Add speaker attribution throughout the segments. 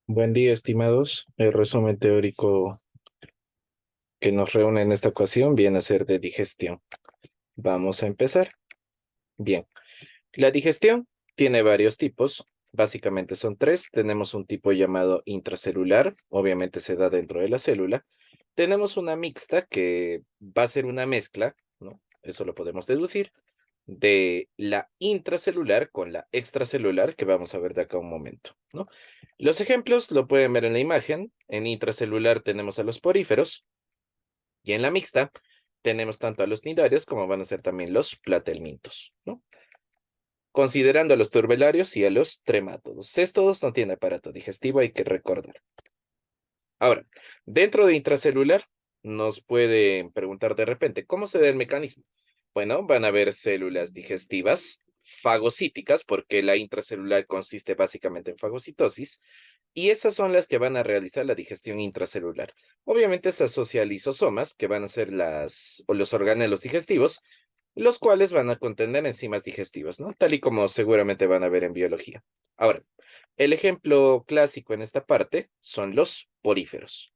Speaker 1: Buen día, estimados. El resumen teórico que nos reúne en esta ocasión viene a ser de digestión. Vamos a empezar. Bien, la digestión tiene varios tipos. Básicamente son tres. Tenemos un tipo llamado intracelular, obviamente se da dentro de la célula. Tenemos una mixta que va a ser una mezcla, ¿no? Eso lo podemos deducir, de la intracelular con la extracelular, que vamos a ver de acá un momento, ¿no? Los ejemplos lo pueden ver en la imagen. En intracelular tenemos a los poríferos y en la mixta tenemos tanto a los nidarios como van a ser también los platelmintos, ¿no? Considerando a los turbelarios y a los tremátodos. Céstodos no tiene aparato digestivo, hay que recordar. Ahora, dentro de intracelular nos pueden preguntar de repente, ¿cómo se da el mecanismo? Bueno, van a haber células digestivas fagocíticas, porque la intracelular consiste básicamente en fagocitosis, y esas son las que van a realizar la digestión intracelular. Obviamente se asocia a lisosomas, que van a ser los organelos digestivos, los cuales van a contener enzimas digestivas, ¿no? Tal y como seguramente van a ver en biología. Ahora, el ejemplo clásico en esta parte son los poríferos,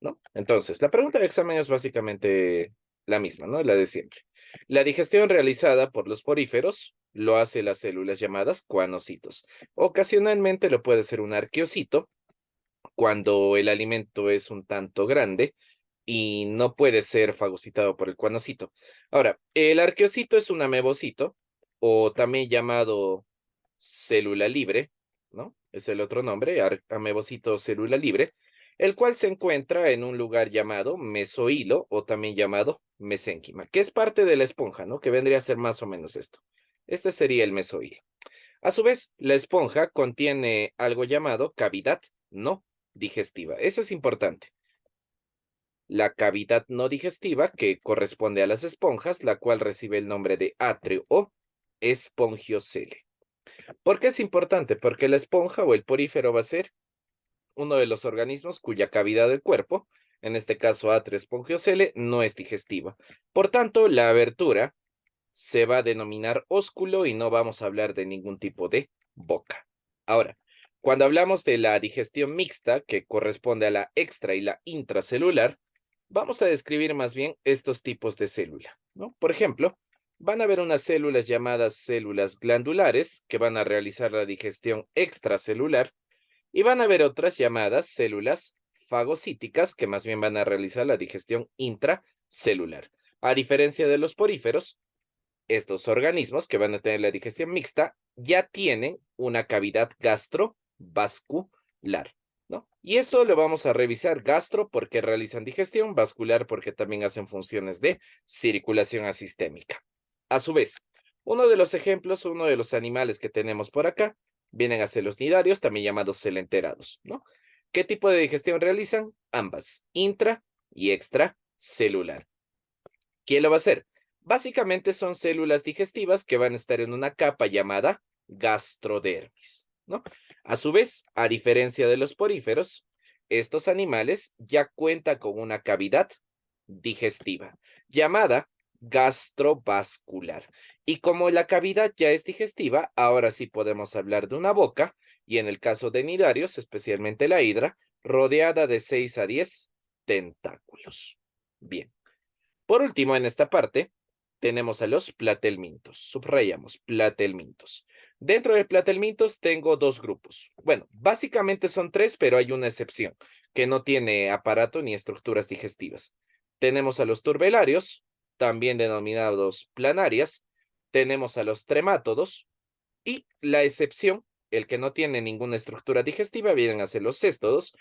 Speaker 1: ¿no? Entonces, la pregunta de examen es básicamente la misma, ¿no? La de siempre. La digestión realizada por los poríferos lo hace las células llamadas cuanocitos. Ocasionalmente lo puede ser un arqueocito cuando el alimento es un tanto grande y no puede ser fagocitado por el cuanocito. Ahora, el arqueocito es un amebocito o también llamado célula libre, ¿no? Es el otro nombre, amebocito célula libre, el cual se encuentra en un lugar llamado mesohilo o también llamado mesénquima, que es parte de la esponja, ¿no? Que vendría a ser más o menos esto. Este sería el mesohilo. A su vez, la esponja contiene algo llamado cavidad no digestiva. Eso es importante. La cavidad no digestiva, que corresponde a las esponjas, la cual recibe el nombre de atrio o espongiocele. ¿Por qué es importante? Porque la esponja o el porífero va a ser uno de los organismos cuya cavidad del cuerpo, en este caso atrio espongiocele, no es digestiva. Por tanto, la abertura se va a denominar ósculo y no vamos a hablar de ningún tipo de boca. Ahora, cuando hablamos de la digestión mixta, que corresponde a la extra y la intracelular, vamos a describir más bien estos tipos de célula, ¿no? Por ejemplo, van a haber unas células llamadas células glandulares que van a realizar la digestión extracelular y van a haber otras llamadas células fagocíticas que más bien van a realizar la digestión intracelular. A diferencia de los poríferos, estos organismos que van a tener la digestión mixta ya tienen una cavidad gastrovascular, ¿no? Y eso lo vamos a revisar: gastro porque realizan digestión, vascular porque también hacen funciones de circulación asistémica. A su vez, uno de los ejemplos, uno de los animales que tenemos por acá, vienen a ser los nidarios, también llamados celenterados, ¿no? ¿Qué tipo de digestión realizan? Ambas, intra y extracelular. ¿Quién lo va a hacer? Básicamente son células digestivas que van a estar en una capa llamada gastrodermis, ¿no? A su vez, a diferencia de los poríferos, estos animales ya cuentan con una cavidad digestiva llamada gastrovascular. Y como la cavidad ya es digestiva, ahora sí podemos hablar de una boca, y en el caso de nidarios, especialmente la hidra, rodeada de 6 a 10 tentáculos. Bien. Por último, en esta parte, tenemos a los platelmintos. Subrayamos, platelmintos. Dentro de platelmintos tengo dos grupos. Bueno, básicamente son tres, pero hay una excepción, que no tiene aparato ni estructuras digestivas. Tenemos a los turbelarios, también denominados planarias. Tenemos a los tremátodos y la excepción, el que no tiene ninguna estructura digestiva, vienen a ser los céstodos,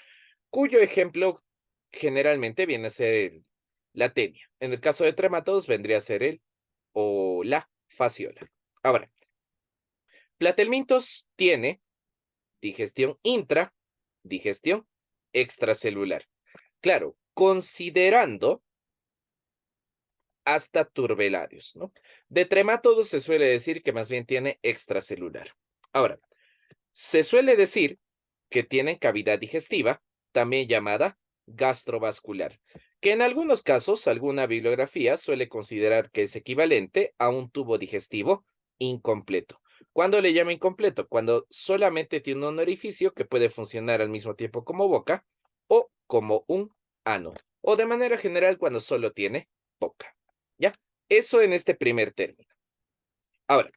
Speaker 1: cuyo ejemplo generalmente viene a ser la tenia. En el caso de tremátodos vendría a ser el o la fasciola. Ahora, platelmintos tiene digestión intra, digestión extracelular. Claro, considerando hasta turbelarios, ¿no? De tremátodos se suele decir que más bien tiene extracelular. Ahora, se suele decir que tienen cavidad digestiva, también llamada gastrovascular, que en algunos casos, alguna bibliografía suele considerar que es equivalente a un tubo digestivo incompleto. ¿Cuándo le llamo incompleto? Cuando solamente tiene un orificio que puede funcionar al mismo tiempo como boca o como un ano. O de manera general cuando solo tiene boca. ¿Ya? Eso en este primer término. Ahora,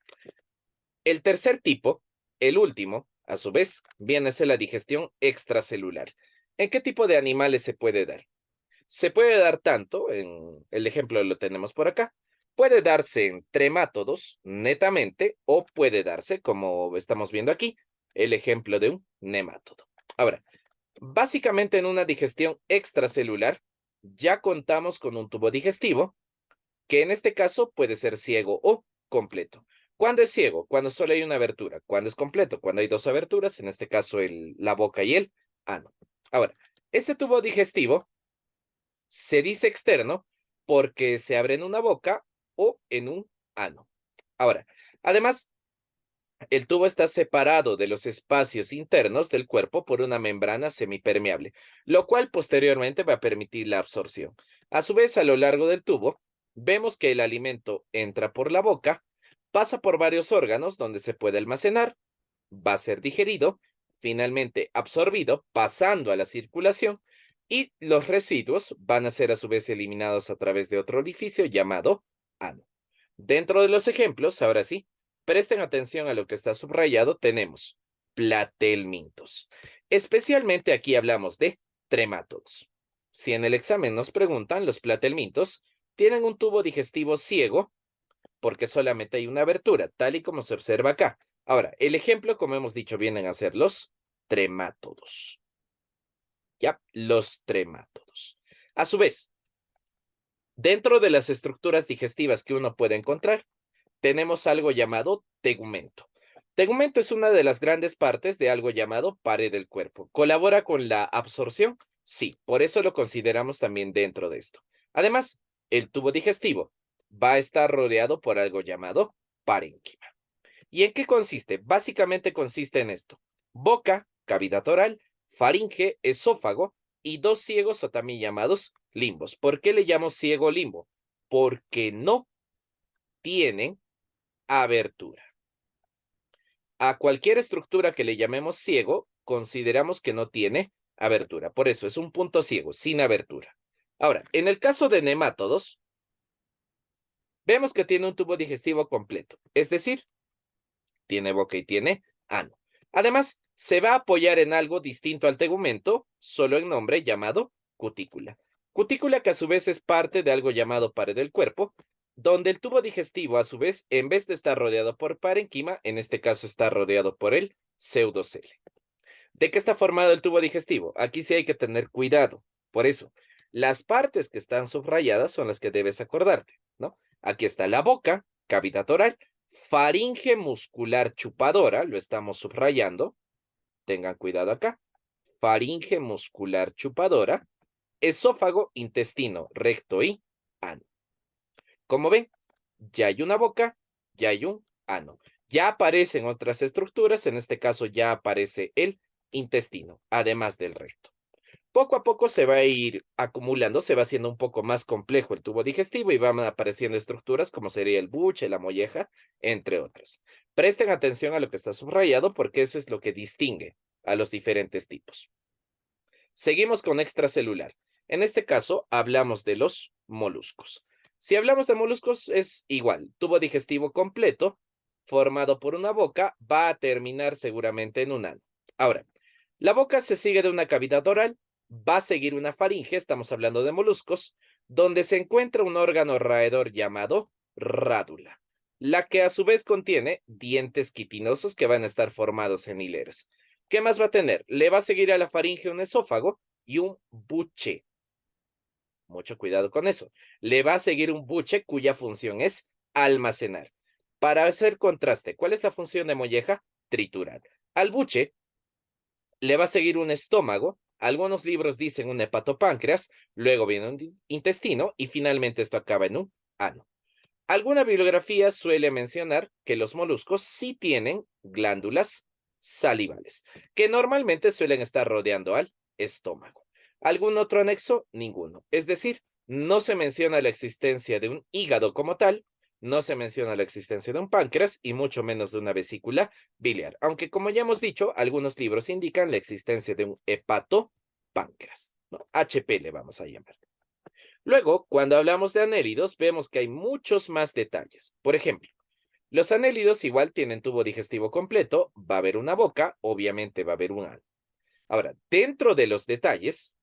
Speaker 1: el tercer tipo, el último, a su vez, viene a ser la digestión extracelular. ¿En qué tipo de animales se puede dar? Se puede dar tanto, en el ejemplo lo tenemos por acá, puede darse en tremátodos netamente o puede darse, como estamos viendo aquí, el ejemplo de un nemátodo. Ahora, básicamente en una digestión extracelular ya contamos con un tubo digestivo que en este caso puede ser ciego o completo. ¿Cuándo es ciego? Cuando solo hay una abertura. ¿Cuándo es completo? Cuando hay dos aberturas, en este caso la boca y el ano. Ahora, ese tubo digestivo se dice externo porque se abre en una boca o en un ano. Ahora, además, el tubo está separado de los espacios internos del cuerpo por una membrana semipermeable, lo cual posteriormente va a permitir la absorción. A su vez, a lo largo del tubo, vemos que el alimento entra por la boca, pasa por varios órganos donde se puede almacenar, va a ser digerido, finalmente absorbido, pasando a la circulación, y los residuos van a ser a su vez eliminados a través de otro orificio llamado ano. Dentro de los ejemplos, ahora sí, presten atención a lo que está subrayado, tenemos platelmintos. Especialmente aquí hablamos de tremátodos. Si en el examen nos preguntan, los platelmintos tienen un tubo digestivo ciego porque solamente hay una abertura, tal y como se observa acá. Ahora, el ejemplo, como hemos dicho, vienen a ser los tremátodos. ¿Ya? Los tremátodos. A su vez, dentro de las estructuras digestivas que uno puede encontrar, tenemos algo llamado tegumento. Tegumento es una de las grandes partes de algo llamado pared del cuerpo. ¿Colabora con la absorción? Sí, por eso lo consideramos también dentro de esto. Además, el tubo digestivo va a estar rodeado por algo llamado parénquima. ¿Y en qué consiste? Básicamente consiste en esto: boca, cavidad oral, faringe, esófago y dos ciegos o también llamados limbos. ¿Por qué le llamo ciego o limbo? Porque no tienen abertura. A cualquier estructura que le llamemos ciego, consideramos que no tiene abertura. Por eso es un punto ciego, sin abertura. Ahora, en el caso de nemátodos, vemos que tiene un tubo digestivo completo, es decir, tiene boca y tiene ano. Además, se va a apoyar en algo distinto al tegumento, solo en nombre, llamado cutícula. Cutícula que a su vez es parte de algo llamado pared del cuerpo, donde el tubo digestivo a su vez, en vez de estar rodeado por parénquima, en este caso está rodeado por el pseudocele. ¿De qué está formado el tubo digestivo? Aquí sí hay que tener cuidado. Por eso, las partes que están subrayadas son las que debes acordarte, ¿no? Aquí está la boca, cavidad oral, faringe muscular chupadora, lo estamos subrayando. Tengan cuidado acá. Faringe muscular chupadora, esófago, intestino, recto y ano. Como ven, ya hay una boca, ya hay un ano. Ya aparecen otras estructuras, en este caso ya aparece el intestino, además del recto. Poco a poco se va a ir acumulando, se va haciendo un poco más complejo el tubo digestivo y van apareciendo estructuras como sería el buche, la molleja, entre otras. Presten atención a lo que está subrayado porque eso es lo que distingue a los diferentes tipos. Seguimos con extracelular. En este caso, hablamos de los moluscos. Si hablamos de moluscos, es igual. Tubo digestivo completo, formado por una boca, va a terminar seguramente en un ano. Ahora, la boca se sigue de una cavidad oral, va a seguir una faringe, estamos hablando de moluscos, donde se encuentra un órgano raedor llamado rádula, la que a su vez contiene dientes quitinosos que van a estar formados en hileras. ¿Qué más va a tener? Le va a seguir a la faringe un esófago y un buche. Mucho cuidado con eso. Le va a seguir un buche cuya función es almacenar. Para hacer contraste, ¿cuál es la función de molleja? Triturar. Al buche le va a seguir un estómago. Algunos libros dicen un hepatopáncreas, luego viene un intestino y finalmente esto acaba en un ano. Alguna bibliografía suele mencionar que los moluscos sí tienen glándulas salivales, que normalmente suelen estar rodeando al estómago. ¿Algún otro anexo? Ninguno. Es decir, no se menciona la existencia de un hígado como tal, No se menciona la existencia de un páncreas y mucho menos de una vesícula biliar, aunque como ya hemos dicho, algunos libros indican la existencia de un hepatopáncreas, ¿no? HP le vamos a llamar. Luego, cuando hablamos de anélidos, vemos que hay muchos más detalles. Por ejemplo, los anélidos igual tienen tubo digestivo completo, va a haber una boca, obviamente va a haber un ano. Ahora, dentro de los detalles,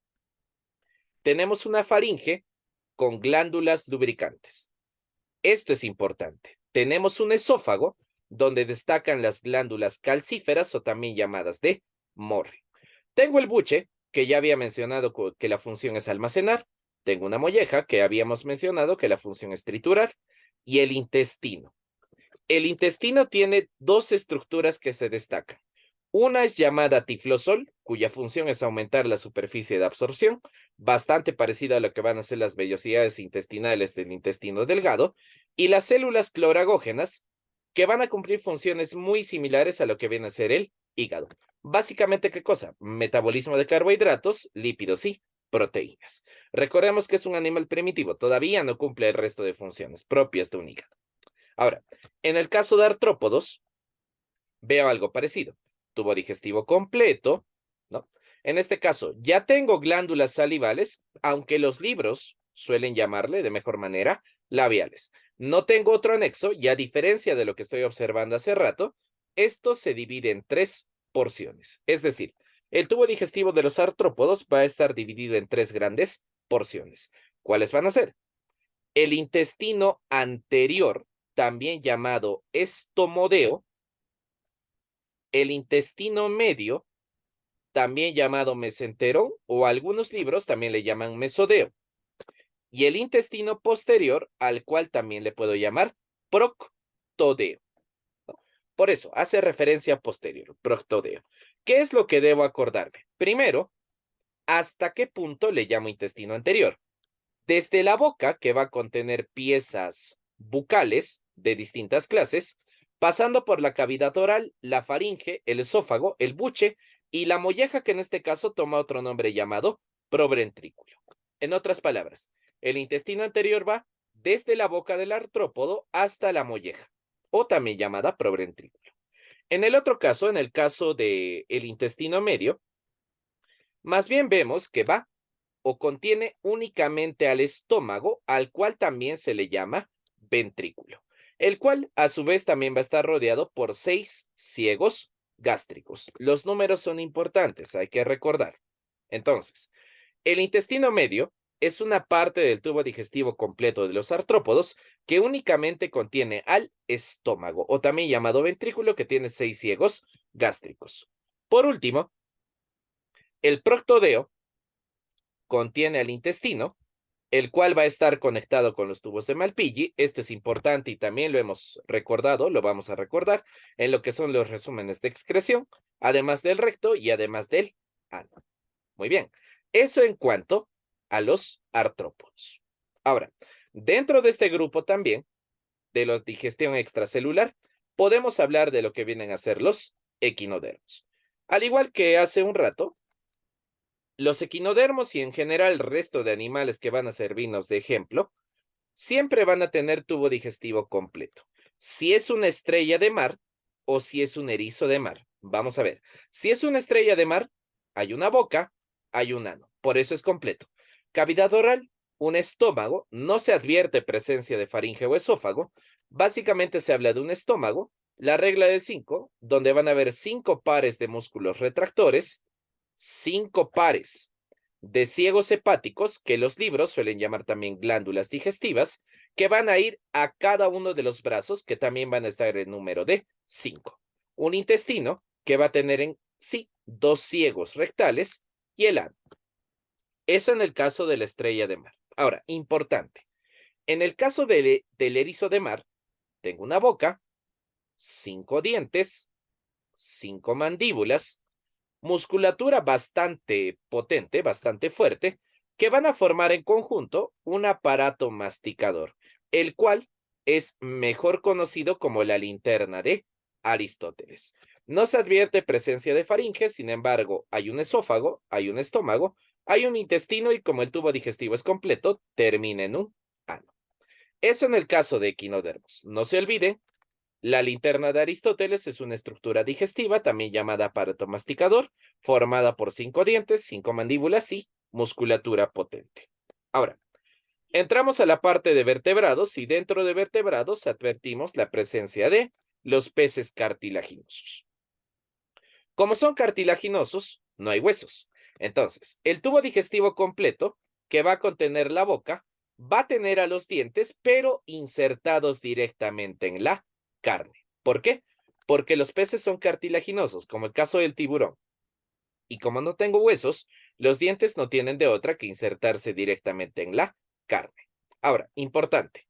Speaker 1: tenemos una faringe con glándulas lubricantes. Esto es importante. Tenemos un esófago donde destacan las glándulas calcíferas o también llamadas de Morre. Tengo el buche, que ya había mencionado que la función es almacenar. Tengo una molleja, que habíamos mencionado que la función es triturar. Y el intestino. El intestino tiene dos estructuras que se destacan. Una es llamada tiflosol, cuya función es aumentar la superficie de absorción, bastante parecida a lo que van a ser las vellosidades intestinales del intestino delgado, y las células cloragógenas, que van a cumplir funciones muy similares a lo que viene a ser el hígado. Básicamente, ¿qué cosa? Metabolismo de carbohidratos, lípidos y proteínas. Recordemos que es un animal primitivo, todavía no cumple el resto de funciones propias de un hígado. Ahora, en el caso de artrópodos, veo algo parecido. Tubo digestivo completo, ¿no? En este caso, ya tengo glándulas salivales, aunque los libros suelen llamarle de mejor manera labiales. No tengo otro anexo y a diferencia de lo que estoy observando hace rato, esto se divide en tres porciones. Es decir, el tubo digestivo de los artrópodos va a estar dividido en tres grandes porciones. ¿Cuáles van a ser? El intestino anterior, también llamado estomodeo, el intestino medio, también llamado mesenterón, o algunos libros también le llaman mesodeo, y el intestino posterior, al cual también le puedo llamar proctodeo. Por eso, hace referencia a posterior, proctodeo. ¿Qué es lo que debo acordarme? Primero, ¿hasta qué punto le llamo intestino anterior? Desde la boca, que va a contener piezas bucales de distintas clases, pasando por la cavidad oral, la faringe, el esófago, el buche y la molleja, que en este caso toma otro nombre llamado proventrículo. En otras palabras, el intestino anterior va desde la boca del artrópodo hasta la molleja, o también llamada proventrículo. En el otro caso, en el caso del intestino medio, más bien vemos que va o contiene únicamente al estómago, al cual también se le llama ventrículo, el cual a su vez también va a estar rodeado por 6 ciegos gástricos. Los números son importantes, hay que recordar. Entonces, el intestino medio es una parte del tubo digestivo completo de los artrópodos que únicamente contiene al estómago, o también llamado ventrículo, que tiene 6 ciegos gástricos. Por último, el proctodeo contiene al intestino, el cual va a estar conectado con los tubos de Malpighi. Esto es importante y también lo hemos recordado, lo vamos a recordar en lo que son los resúmenes de excreción, además del recto y además del ano. Muy bien, eso en cuanto a los artrópodos. Ahora, dentro de este grupo también, de la digestión extracelular, podemos hablar de lo que vienen a ser los equinodermos. Al igual que hace un rato, los equinodermos y en general el resto de animales que van a servirnos de ejemplo, siempre van a tener tubo digestivo completo. Si es una estrella de mar o si es un erizo de mar. Vamos a ver. Si es una estrella de mar, hay una boca, hay un ano. Por eso es completo. Cavidad oral, un estómago, no se advierte presencia de faringe o esófago. Básicamente se habla de un estómago, la regla de 5, donde van a haber 5 pares de músculos retractores, 5 pares de ciegos hepáticos, que los libros suelen llamar también glándulas digestivas, que van a ir a cada uno de los brazos, que también van a estar en número de 5. Un intestino, que va a tener en sí 2 ciegos rectales, y el ano. Eso en el caso de la estrella de mar. Ahora, importante. En el caso del erizo de mar, tengo una boca, 5 dientes, 5 mandíbulas, musculatura bastante potente, bastante fuerte, que van a formar en conjunto un aparato masticador, el cual es mejor conocido como la linterna de Aristóteles. No se advierte presencia de faringe, sin embargo, hay un esófago, hay un estómago, hay un intestino y como el tubo digestivo es completo, termina en un ano. Eso en el caso de equinodermos. No se olviden, la linterna de Aristóteles es una estructura digestiva, también llamada aparato masticador, formada por 5 dientes, 5 mandíbulas y musculatura potente. Ahora, entramos a la parte de vertebrados y dentro de vertebrados advertimos la presencia de los peces cartilaginosos. Como son cartilaginosos, no hay huesos. Entonces, el tubo digestivo completo, que va a contener la boca, va a tener a los dientes, pero insertados directamente en la carne. ¿Por qué? Porque los peces son cartilaginosos, como el caso del tiburón. Y como no tengo huesos, los dientes no tienen de otra que insertarse directamente en la carne. Ahora, importante,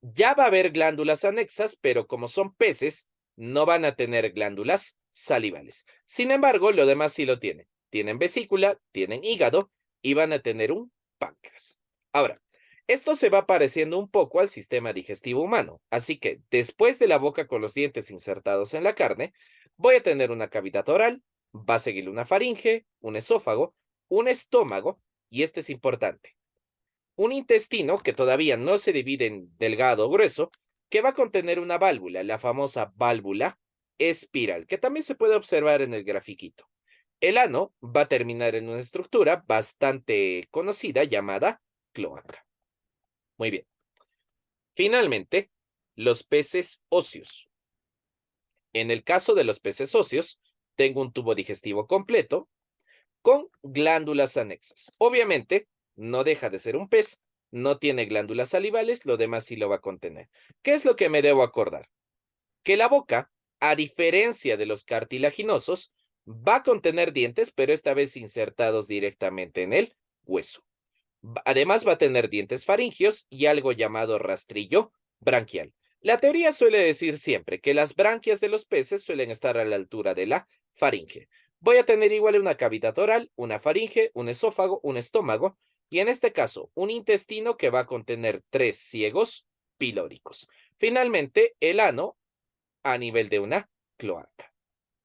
Speaker 1: ya va a haber glándulas anexas, pero como son peces, no van a tener glándulas salivales. Sin embargo, lo demás sí lo tienen. Tienen vesícula, tienen hígado y van a tener un páncreas. Ahora, esto se va pareciendo un poco al sistema digestivo humano, así que después de la boca con los dientes insertados en la carne, voy a tener una cavidad oral, va a seguir una faringe, un esófago, un estómago, y este es importante, un intestino que todavía no se divide en delgado o grueso, que va a contener una válvula, la famosa válvula espiral, que también se puede observar en el grafiquito. El ano va a terminar en una estructura bastante conocida llamada cloaca. Muy bien. Finalmente, los peces óseos. En el caso de los peces óseos, tengo un tubo digestivo completo con glándulas anexas. Obviamente, no deja de ser un pez, no tiene glándulas salivales, lo demás sí lo va a contener. ¿Qué es lo que me debo acordar? Que la boca, a diferencia de los cartilaginosos, va a contener dientes, pero esta vez insertados directamente en el hueso. Además va a tener dientes faringios y algo llamado rastrillo branquial. La teoría suele decir siempre que las branquias de los peces suelen estar a la altura de la faringe. Voy a tener igual una cavidad oral, una faringe, un esófago, un estómago y en este caso un intestino que va a contener 3 ciegos pilóricos. Finalmente, el ano a nivel de una cloaca.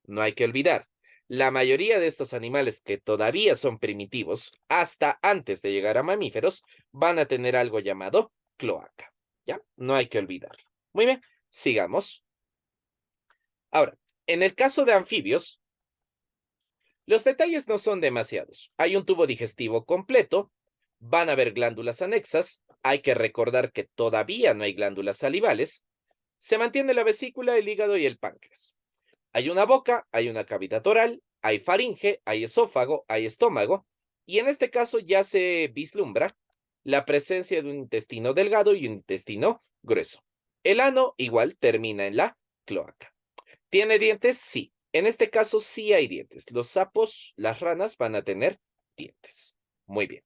Speaker 1: No hay que olvidar, la mayoría de estos animales que todavía son primitivos, hasta antes de llegar a mamíferos, van a tener algo llamado cloaca. ¿Ya? No hay que olvidarlo. Muy bien, sigamos. Ahora, en el caso de anfibios, los detalles no son demasiados. Hay un tubo digestivo completo, van a haber glándulas anexas, hay que recordar que todavía no hay glándulas salivales, se mantiene la vesícula, el hígado y el páncreas. Hay una boca, hay una cavidad oral, hay faringe, hay esófago, hay estómago, y en este caso ya se vislumbra la presencia de un intestino delgado y un intestino grueso. El ano igual termina en la cloaca. ¿Tiene dientes? Sí. En este caso sí hay dientes. Los sapos, las ranas van a tener dientes. Muy bien.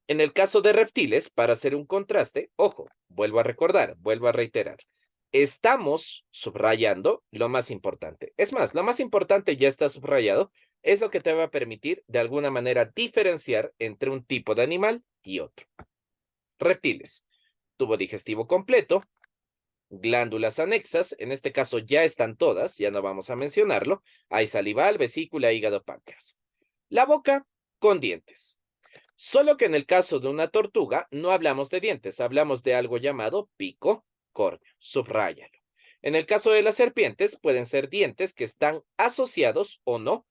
Speaker 1: En el caso de reptiles, para hacer un contraste, ojo, vuelvo a recordar, vuelvo a reiterar, estamos subrayando lo más importante. Es más, lo más importante ya está subrayado, es lo que te va a permitir de alguna manera diferenciar entre un tipo de animal y otro. Reptiles, tubo digestivo completo, glándulas anexas, en este caso ya están todas, ya no vamos a mencionarlo, hay salival, vesícula, hígado, páncreas. La boca con dientes. Solo que en el caso de una tortuga no hablamos de dientes, hablamos de algo llamado pico córneo. Subráyalo. En el caso de las serpientes pueden ser dientes que están asociados o no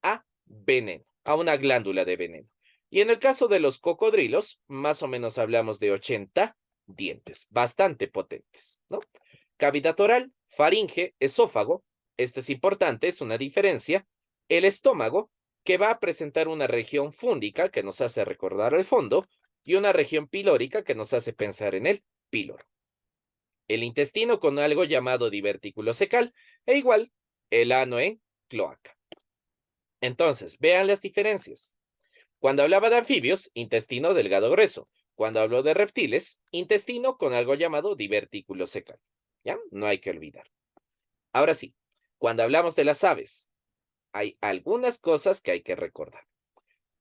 Speaker 1: a veneno, a una glándula de veneno. Y en el caso de los cocodrilos, más o menos hablamos de 80 dientes, bastante potentes, ¿no? Cavidad oral, faringe, esófago, esto es importante, es una diferencia. El estómago, que va a presentar una región fúndica que nos hace recordar el fondo y una región pilórica que nos hace pensar en el píloro. El intestino con algo llamado divertículo secal e igual el ano en cloaca. Entonces, vean las diferencias. Cuando hablaba de anfibios, intestino delgado grueso. Cuando hablo de reptiles, intestino con algo llamado divertículo secal. ¿Ya? No hay que olvidar. Ahora sí, cuando hablamos de las aves, hay algunas cosas que hay que recordar.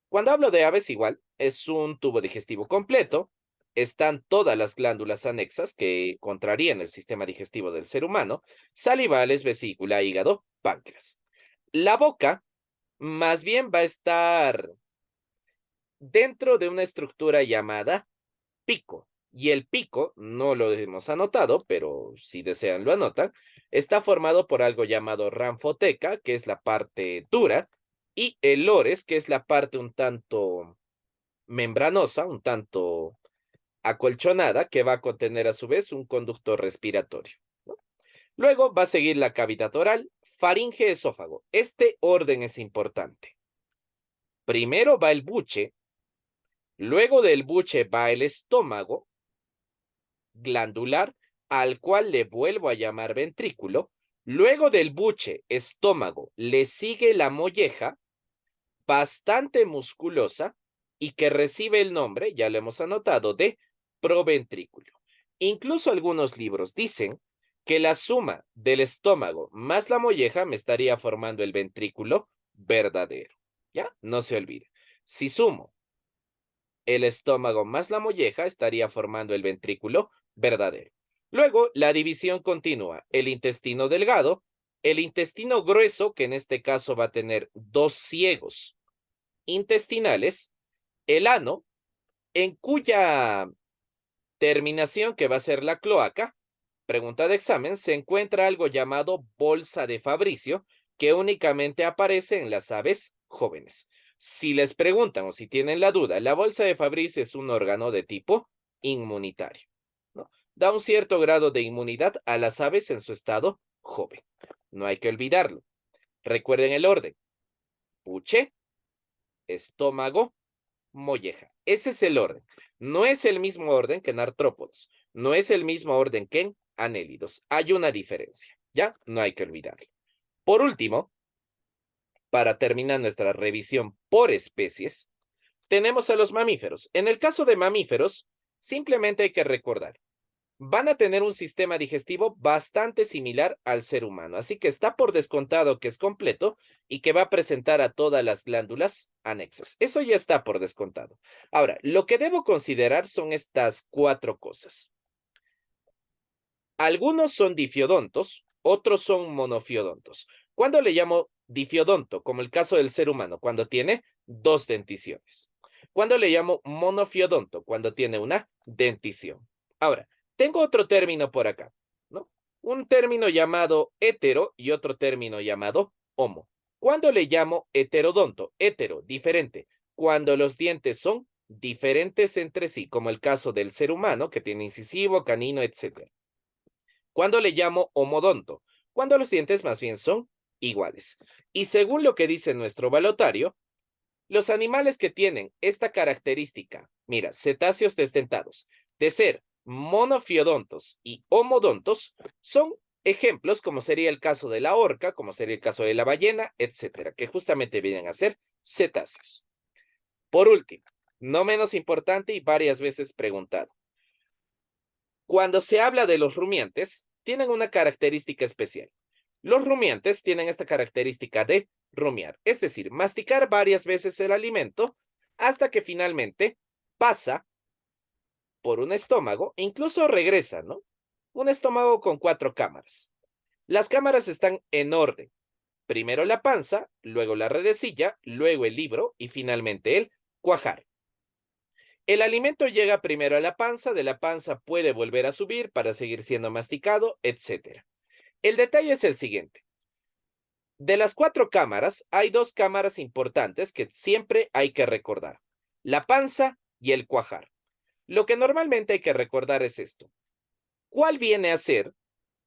Speaker 1: Cuando hablo de aves, igual, es un tubo digestivo completo, están todas las glándulas anexas que contrarían el sistema digestivo del ser humano, salivales, vesícula, hígado, páncreas. La boca, más bien, va a estar dentro de una estructura llamada pico. y el pico, no lo hemos anotado, pero si desean lo anotan, está formado por algo llamado ranfoteca, que es la parte dura, y el lores, que es la parte un tanto membranosa, un tanto acolchonada, que va a contener a su vez un conducto respiratorio. Luego va a seguir la cavidad oral, faringe, esófago. Este orden es importante. Primero va el buche, luego del buche va el estómago glandular, al cual le vuelvo a llamar ventrículo. Luego del buche, estómago, le sigue la molleja, bastante musculosa, y que recibe el nombre, ya lo hemos anotado, de proventrículo. Incluso algunos libros dicen que la suma del estómago más la molleja me estaría formando el ventrículo verdadero. ¿Ya? No se olvide. Si sumo el estómago más la molleja, estaría formando el ventrículo verdadero. Luego, la división continúa. El intestino delgado, el intestino grueso, que en este caso va a tener dos ciegos intestinales, el ano, en cuya terminación, que va a ser la cloaca, pregunta de examen, se encuentra algo llamado bolsa de Fabricio, que únicamente aparece en las aves jóvenes. Si les preguntan o si tienen la duda, la bolsa de Fabricio es un órgano de tipo inmunitario, ¿no? Da un cierto grado de inmunidad a las aves en su estado joven. No hay que olvidarlo. Recuerden el orden. Puche, estómago, molleja. Ese es el orden. No es el mismo orden que en artrópodos. No es el mismo orden que en anélidos. Hay una diferencia, ¿ya? No hay que olvidarlo. Por último, para terminar nuestra revisión por especies, tenemos a los mamíferos. En el caso de mamíferos, simplemente hay que recordar, van a tener un sistema digestivo bastante similar al ser humano, así que está por descontado que es completo y que va a presentar a todas las glándulas anexas. Eso ya está por descontado. Ahora, lo que debo considerar son estas cuatro cosas. Algunos son difiodontos, otros son monofiodontos. ¿Cuándo le llamo difiodonto? Como el caso del ser humano, cuando tiene dos denticiones. ¿Cuándo le llamo monofiodonto? Cuando tiene una dentición. Ahora, tengo otro término por acá, ¿no? Un término llamado hetero y otro término llamado homo. ¿Cuándo le llamo heterodonto? Hetero, diferente. Cuando los dientes son diferentes entre sí, como el caso del ser humano, que tiene incisivo, canino, etc. ¿Cuándo le llamo homodonto? Cuando los dientes más bien son iguales. Y según lo que dice nuestro balotario, los animales que tienen esta característica, mira, cetáceos desdentados, de ser monofiodontos y homodontos, son ejemplos como sería el caso de la orca, como sería el caso de la ballena, etcétera, que justamente vienen a ser cetáceos. Por último, no menos importante y varias veces preguntado, cuando se habla de los rumiantes, tienen una característica especial. Los rumiantes tienen esta característica de rumiar, es decir, masticar varias veces el alimento hasta que finalmente pasa por un estómago e incluso regresa, ¿no? Un estómago con 4 cámaras. Las cámaras están en orden. Primero la panza, luego la redecilla, luego el libro y finalmente el cuajar. El alimento llega primero a la panza, de la panza puede volver a subir para seguir siendo masticado, etc. El detalle es el siguiente. De las 4 cámaras, hay 2 cámaras importantes que siempre hay que recordar. La panza y el cuajar. Lo que normalmente hay que recordar es esto. ¿Cuál viene a ser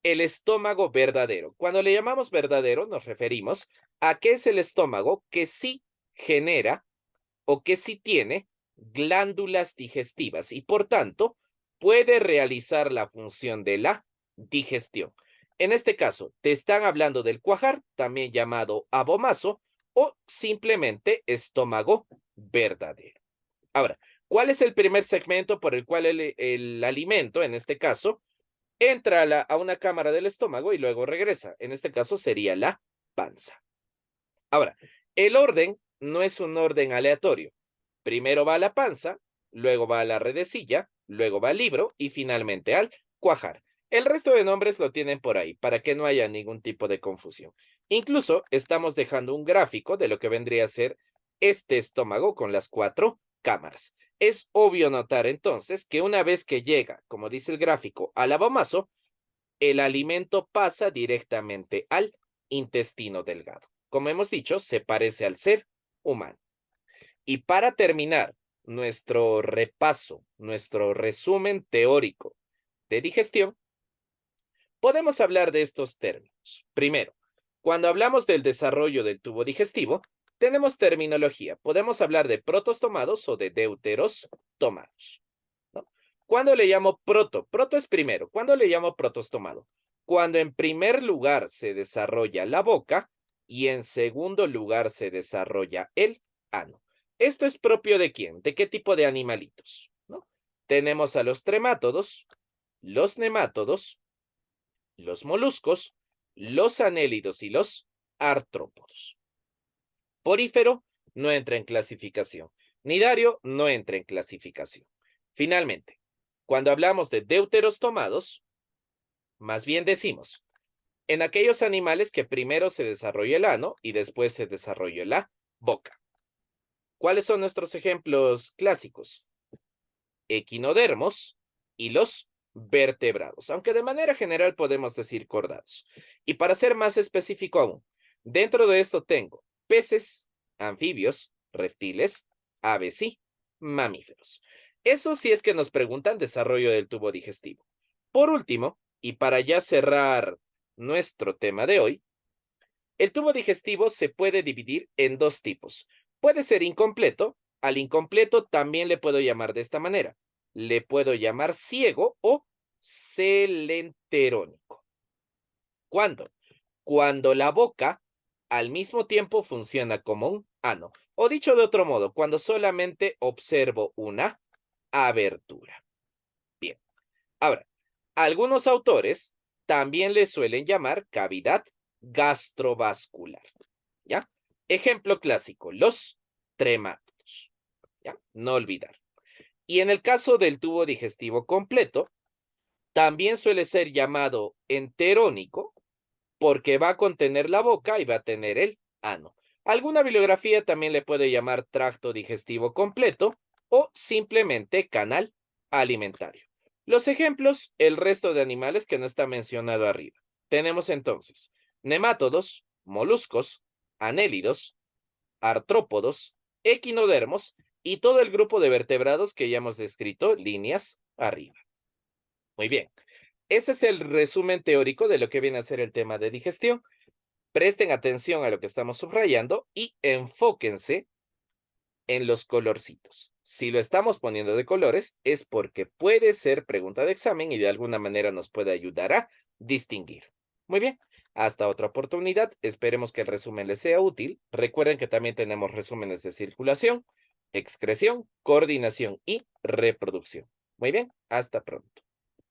Speaker 1: el estómago verdadero? Cuando le llamamos verdadero, nos referimos a que es el estómago que sí genera o que sí tiene glándulas digestivas y por tanto puede realizar la función de la digestión. En este caso, te están hablando del cuajar, también llamado abomaso o simplemente estómago verdadero. Ahora, ¿cuál es el primer segmento por el cual el alimento, en este caso, entra a una cámara del estómago y luego regresa? En este caso sería la panza. Ahora, el orden no es un orden aleatorio. Primero va a la panza, luego va a la redecilla, luego va al libro y finalmente al cuajar. El resto de nombres lo tienen por ahí para que no haya ningún tipo de confusión. Incluso estamos dejando un gráfico de lo que vendría a ser este estómago con las 4 cámaras. Es obvio notar entonces que una vez que llega, como dice el gráfico, al abomazo, el alimento pasa directamente al intestino delgado. Como hemos dicho, se parece al ser humano. Y para terminar nuestro repaso, nuestro resumen teórico de digestión, podemos hablar de estos términos. Primero, cuando hablamos del desarrollo del tubo digestivo, tenemos terminología. Podemos hablar de protos tomados o de deuteros tomados, ¿no? ¿Cuándo le llamo proto? Proto es primero. ¿Cuándo le llamo protostomado? Cuando en primer lugar se desarrolla la boca y en segundo lugar se desarrolla el ano. ¿Esto es propio de quién? ¿De qué tipo de animalitos? ¿No? Tenemos a los tremátodos, los nemátodos, los moluscos, los anélidos y los artrópodos. Porífero no entra en clasificación. Nidario no entra en clasificación. Finalmente, cuando hablamos de deuteros tomados, más bien decimos, en aquellos animales que primero se desarrolla el ano y después se desarrolla la boca. ¿Cuáles son nuestros ejemplos clásicos? Equinodermos y los vertebrados, aunque de manera general podemos decir cordados. Y para ser más específico aún, dentro de esto tengo peces, anfibios, reptiles, aves y mamíferos. Eso sí es que nos preguntan desarrollo del tubo digestivo. Por último, y para ya cerrar nuestro tema de hoy, el tubo digestivo se puede dividir en dos tipos. Puede ser incompleto. Al incompleto también le puedo llamar de esta manera. Le puedo llamar ciego o celenterónico. ¿Cuándo? Cuando la boca al mismo tiempo funciona como un ano. O dicho de otro modo, cuando solamente observo una abertura. Bien. Ahora, algunos autores también le suelen llamar cavidad gastrovascular. ¿Ya? Ejemplo clásico, los tremátodos. ¿Ya? No olvidar. Y en el caso del tubo digestivo completo, también suele ser llamado enterónico porque va a contener la boca y va a tener el ano. Alguna bibliografía también le puede llamar tracto digestivo completo o simplemente canal alimentario. Los ejemplos, el resto de animales que no está mencionado arriba. Tenemos entonces nemátodos, moluscos, anélidos, artrópodos, equinodermos y todo el grupo de vertebrados que ya hemos descrito líneas arriba. Muy bien. Ese es el resumen teórico de lo que viene a ser el tema de digestión. Presten atención a lo que estamos subrayando y enfóquense en los colorcitos. Si lo estamos poniendo de colores es porque puede ser pregunta de examen y de alguna manera nos puede ayudar a distinguir. Muy bien, hasta otra oportunidad. Esperemos que el resumen les sea útil. Recuerden que también tenemos resúmenes de circulación, excreción, coordinación y reproducción. Muy bien, hasta pronto.